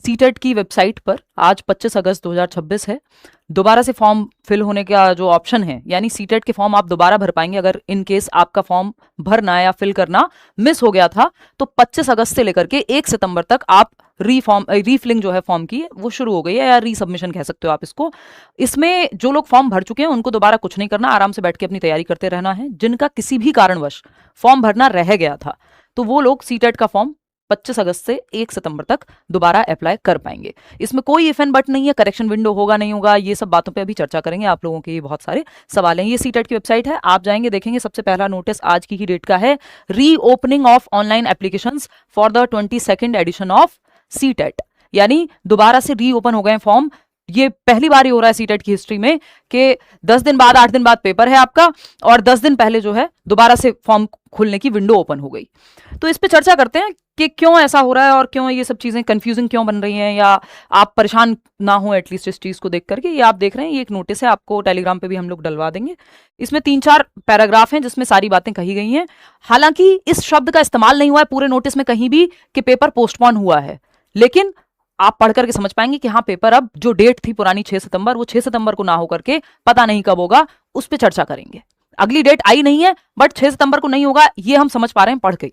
CTET की website पर आज 25 अगस्त 2026 है। दोबारा से फॉर्म फिल होने का जो ऑप्शन है, यानी सीटेट के फॉर्म आप दोबारा भर पाएंगे अगर इन केस आपका फॉर्म भरना या फिल करना मिस हो गया था, तो 25 अगस्त से लेकर के 1 सितंबर तक आप रीफिलिंग जो है फॉर्म की वो शुरू हो गई है, या रीसबमिशन कह सकते हो आप इसको। इसमें जो लोग फॉर्म भर चुके हैं उनको दोबारा कुछ नहीं करना, आराम से बैठ के अपनी तैयारी करते रहना है। जिनका किसी भी कारणवश फॉर्म भरना रह गया था तो वो लोग सीटेट का फॉर्म 25 अगस्त से 1 सितंबर तक दोबारा अप्लाई कर पाएंगे। इसमें कोई इफ एंड बट नहीं है, करेक्शन विंडो होगा नहीं होगा, ये सब बातों पे अभी चर्चा करेंगे। आप लोगों के ये बहुत सारे सवाल हैं। ये सीटेट की वेबसाइट है, आप जाएंगे देखेंगे। सबसे पहला नोटिस आज की ही डेट का है, reopening of online applications for the 22nd edition of CTET, यानी दोबारा से रीओपन हो गए फॉर्म। ये पहली बार ही हो रहा है सीटेट की हिस्ट्री में कि 10 दिन बाद 8 दिन बाद पेपर है आपका और 10 दिन पहले जो है दोबारा से फॉर्म खुलने की विंडो ओपन हो गई। तो इस पे चर्चा करते हैं कि क्यों ऐसा हो रहा है और क्यों ये सब चीजें कंफ्यूजिंग क्यों बन रही हैं, या आप परेशान ना हो एटलीस्ट इस चीज को देख करके। ये आप देख रहे हैं, ये एक नोटिस है, आपको टेलीग्राम पे भी हम लोग डलवा देंगे। इसमें 3-4 पैराग्राफ हैं जिसमें सारी बातें कही गई हैं। हालांकि इस शब्द का इस्तेमाल नहीं हुआ है पूरे नोटिस में कहीं भी कि पेपर पोस्टपोन हुआ है, लेकिन आप पढ़ करके समझ पाएंगे कि हाँ, पेपर अब जो डेट थी पुरानी 6 सितंबर, वो 6 सितंबर को ना होकर के पता नहीं कब होगा, उस पर चर्चा करेंगे। अगली डेट आई नहीं है बट 6 सितंबर को नहीं होगा, ये हम समझ पा रहे हैं पढ़ के।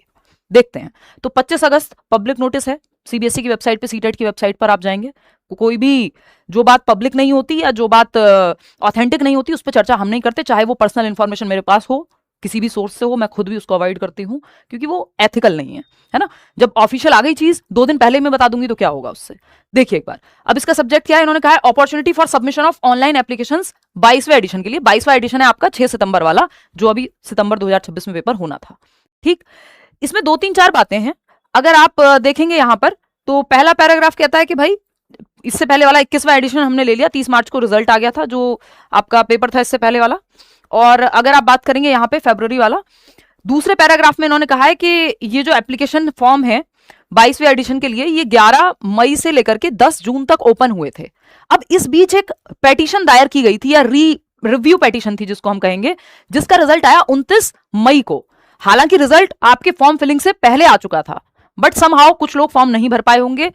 देखते हैं। तो 25 अगस्त पब्लिक नोटिस है, सीबीएसई की वेबसाइट पे, सीटेट की वेबसाइट पर आप जाएंगे। कोई भी जो बात पब्लिक नहीं होती या जो बात ऑथेंटिक नहीं होती उस पर चर्चा हम नहीं करते, चाहे वो पर्सनल इंफॉर्मेशन मेरे पास हो, किसी भी सोर्स से हो। मैं खुद भी उसको अवॉइड करती हूं क्योंकि वो एथिकल नहीं है ना। जब ऑफिशियल आ गई चीज 2 दिन पहले मैं बता दूंगी तो क्या होगा उससे। देखिए एक बार, अब इसका सब्जेक्ट क्या है, इन्होंने कहा है opportunity for submission of online applications 22वें एडिशन के लिए। 22वां एडिशन है आपका 6 सितंबर वाला, जो अभी सितंबर 2026 में पेपर होना था। ठीक, इसमें 2-3-4 बातें हैं। अगर आप देखेंगे यहां पर, तो पहला पैराग्राफ कहता है कि भाई इससे पहले वाला 21वां एडिशन हमने ले लिया, 30 मार्च को रिजल्ट आ गया था जो आपका पेपर था इससे पहले वाला। और अगर आप बात करेंगे यहाँ पे फरवरी वाला, दूसरे पैराग्राफ में इन्होंने कहा है कि ये जो एप्लीकेशन फॉर्म है 22वें एडिशन के लिए, ये 11 मई से लेकर के 10 जून तक ओपन हुए थे। अब इस बीच एक पेटिशन दायर की गई थी, या रिव्यू पेटिशन थी जिसको हम कहेंगे, जिसका रिजल्ट आया 29 मई को। हालांकि रिजल्ट आपके फॉर्म फिलिंग से पहले आ चुका था, बट समहाउ कुछ लोग फॉर्म नहीं भर पाए होंगे।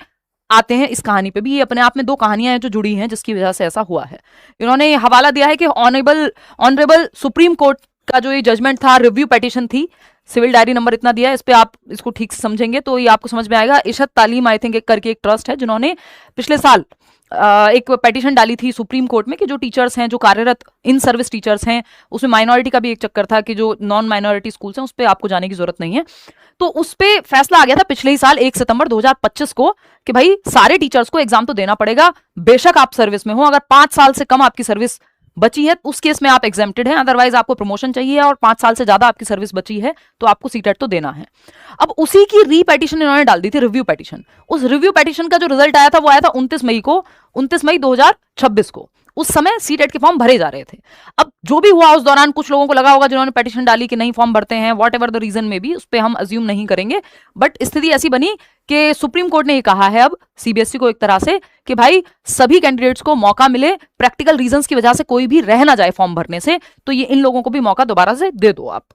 आते हैं इस कहानी पे भी। ये अपने आप में 2 कहानियां हैं जो जुड़ी हैं जिसकी वजह से ऐसा हुआ है। इन्होंने हवाला दिया है कि ऑनरेबल सुप्रीम कोर्ट का जो ये जजमेंट था, रिव्यू पेटिशन थी, सिविल डायरी नंबर इतना दिया है, इस पे आप इसको ठीक से समझेंगे तो ये आपको समझ में आएगा। इशत तालीम आई थिंक करके एक ट्रस्ट है जिन्होंने पिछले साल एक पेटिशन डाली थी सुप्रीम कोर्ट में कि जो टीचर्स हैं, जो कार्यरत इन सर्विस टीचर्स हैं, उसमें माइनॉरिटी का भी एक चक्कर था कि जो नॉन माइनॉरिटी स्कूल्स हैं उस पर आपको जाने की जरूरत नहीं है। तो उस पर फैसला आ गया था पिछले ही साल 1 सितंबर 2025 को कि भाई सारे टीचर्स को एग्जाम तो देना पड़ेगा, बेशक आप सर्विस में हो। अगर 5 साल से कम आपकी सर्विस बची है उस केस में आप एग्जेम्प्टेड हैं, अदरवाइज आपको प्रमोशन चाहिए और 5 साल से ज्यादा आपकी सर्विस बची है तो आपको सीटेट तो देना है। अब उसी की रीपेटिशन इन्होंने डाल दी थी, रिव्यू पेटिशन। उस रिव्यू पेटिशन का जो रिजल्ट आया था वो आया था 29 मई 2026 को। उस समय सीटेट के फॉर्म भरे जा रहे थे। अब जो भी हुआ उस दौरान कुछ लोगों को लगा होगा जिन्होंने पेटिशन डाली कि नहीं फॉर्म भरते हैं, वॉट एवर द रीजन में भी, उस पर हम अज्यूम नहीं करेंगे। बट स्थिति ऐसी बनी कि सुप्रीम कोर्ट ने ये कहा है अब सीबीएसई को एक तरह से कि भाई सभी कैंडिडेट्स को मौका मिले, प्रैक्टिकल रीजंस की वजह से कोई भी रह ना जाए फॉर्म भरने से, तो ये इन लोगों को भी मौका दोबारा से दे दो आप।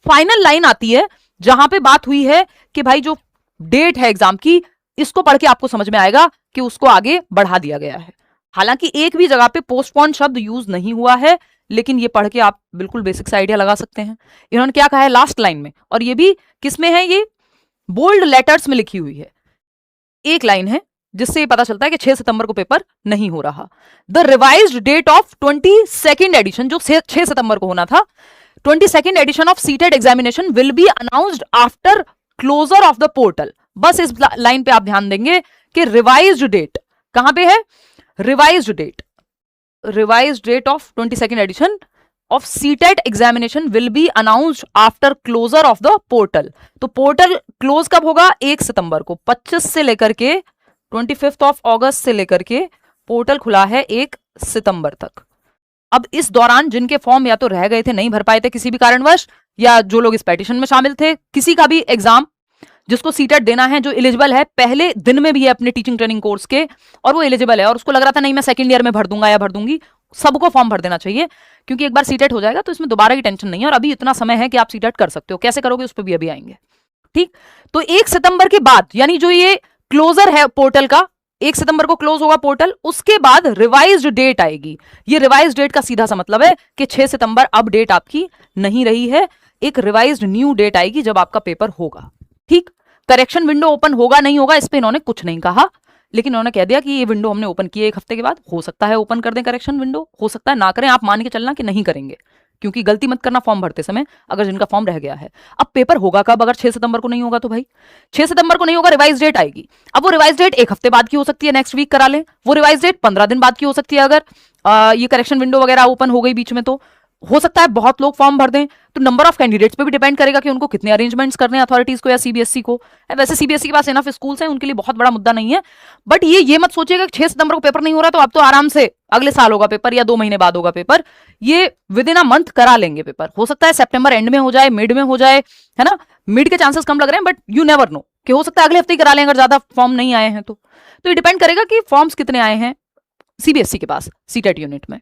फाइनल लाइन आती है जहां पे बात हुई है कि भाई जो डेट है एग्जाम की, इसको पढ़ के आपको समझ में आएगा कि उसको आगे बढ़ा दिया गया है। हालांकि एक भी जगह पे पोस्टपोन शब्द यूज नहीं हुआ है, लेकिन ये पढ़ के आप बिल्कुल बेसिक सा आइडिया लगा सकते हैं। इन्होंने क्या कहा है लास्ट लाइन में, और ये भी किसमें है, ये बोल्ड लेटर्स में लिखी हुई है। एक लाइन है जिससे पता चलता है कि 6 सितंबर को पेपर नहीं हो रहा। The revised date of 22nd edition, जो 6 सितंबर को होना था, 22nd edition of CTET examination will be announced after closure of the portal. बस इस लाइन पे आप ध्यान देंगे कि रिवाइज्ड डेट कहां पे है, revised date of 22nd edition of CTET examination will be announced after closure of the portal. तो पोर्टल क्लोज कब होगा, 1 सितंबर को। 25 से लेकर के 25 ऑफ अगस्त से लेकर के पोर्टल खुला है 1 सितंबर तक। अब इस दौरान जिनके फॉर्म या तो रह गए थे, नहीं भर पाए थे किसी भी कारणवश, या जो लोग इस पेटिशन में शामिल थे, किसी का भी एग्जाम जिसको सीटेट देना है, जो एलिजिबल है, पहले दिन में भी है अपने टीचिंग ट्रेनिंग कोर्स के, और वो एलिजिबल है और उसको लग रहा था नहीं मैं सेकंड ईयर में भर दूंगा या भर दूंगी, सबको फॉर्म भर देना चाहिए, क्योंकि एक बार सीटेट हो जाएगा तो इसमें दोबारा की टेंशन नहीं है। और अभी इतना समय है कि आप सीटेट कर सकते हो, कैसे करोगे उस पर भी अभी आएंगे। ठीक, तो 1 सितंबर के बाद, यानी जो ये क्लोजर है पोर्टल का, 1 सितंबर को क्लोज होगा पोर्टल, उसके बाद रिवाइज्ड डेट आएगी। ये रिवाइज्ड डेट का सीधा सा मतलब है कि 6 सितंबर अब डेट आपकी नहीं रही है, एक रिवाइज्ड न्यू डेट आएगी जब आपका पेपर होगा। ठीक, करेक्शन विंडो ओपन होगा नहीं होगा इस पे इन्होंने कुछ नहीं कहा, लेकिन उन्होंने कह दिया कि ये विंडो हमने ओपन किए 1 हफ्ते के बाद, हो सकता है ओपन कर दें करेक्शन विंडो, हो सकता है ना करें, आप मान के चलना कि नहीं करेंगे, क्योंकि गलती मत करना फॉर्म भरते समय अगर जिनका फॉर्म रह गया है। अब पेपर होगा कब? अगर 6 सितंबर को नहीं होगा तो भाई 6 सितंबर को नहीं होगा, रिवाइज डेट आएगी। अब वो रिवाइज डेट 1 हफ्ते बाद की हो सकती है, नेक्स्ट वीक करा लें। वो रिवाइज डेट 15 दिन बाद की हो सकती है, अगर ये करेक्शन विंडो वगैरह ओपन हो गई बीच में, तो हो सकता है बहुत लोग फॉर्म भर दें। तो नंबर ऑफ कैंडिडेट्स पे भी डिपेंड करेगा कि उनको कितने अरेंजमेंट्स करने हैं अथॉरिटीज को या सीबीएसई को। वैसे सीबीएसई के पास इनफ स्कूल्स हैं, उनके लिए बहुत बड़ा मुद्दा नहीं है। बट ये मत सोचिएगा कि 6 सितंबर को पेपर नहीं हो रहा तो अब तो आराम से अगले साल होगा पेपर या 2 महीने बाद होगा पेपर। ये विद इन अ मंथ करा लेंगे पेपर। हो सकता है सितंबर एंड में हो जाए, मिड में हो जाए, है ना। मिड के चांसेस कम लग रहे हैं, बट यू नेवर नो कि हो सकता है अगले हफ्ते ही करा लें अगर ज्यादा फॉर्म नहीं आए हैं तो ये डिपेंड करेगा कि फॉर्म्स कितने आए हैं सीबीएसई के पास सीटेट यूनिट में।